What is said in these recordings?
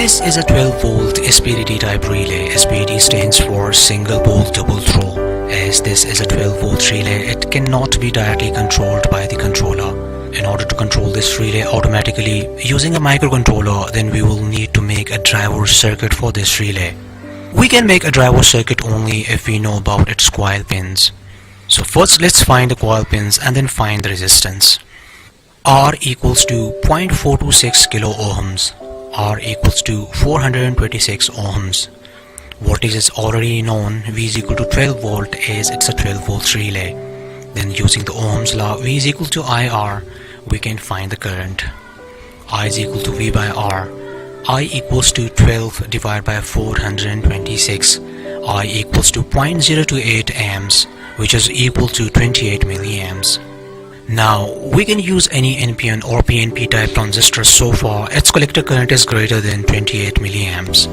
This is a 12 volt SPDT type relay. SPDT stands for single pole double throw. As this is a 12 volt relay, it cannot be directly controlled by the controller. In order to control this relay automatically using a microcontroller, then we will need to make a driver circuit for this relay. We can make a driver circuit only if we know about its coil pins. So first let's find the coil pins and then find the resistance. R equals to 0.426 kilo ohms. R equals to 426 ohms. Voltage is already known. V is equal to 12 volt as it's a 12 volt relay. Then using the Ohm's law, V is equal to IR, we can find the current. I is equal to V by R. I equals to 12 divided by 426. I equals to 0.028 amps, which is equal to 28 milliamps. Now we can use any NPN or PNP type transistor. So far its collector current is greater than 28 milliamps.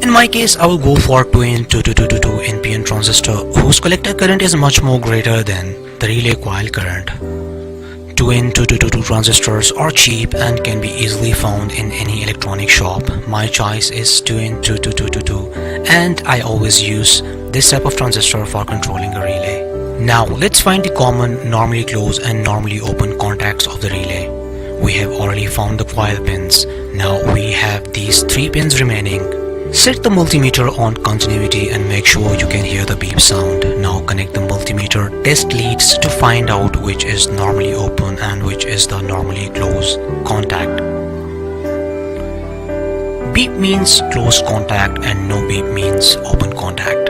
In my case I will go for 2N2222 NPN transistor whose collector current is much more greater than the relay coil current. 2N2222 transistors are cheap and can be easily found in any electronic shop. My choice is 2N2222 and I always use this type of transistor for controlling a relay. Now let's find the common normally closed and normally open contacts of the relay. We have already found the coil pins. Now we have these 3 pins remaining. Set the multimeter on continuity and make sure you can hear the beep sound. Now connect the multimeter test leads to find out which is normally open and which is the normally closed contact. Beep means closed contact and no beep means open contact.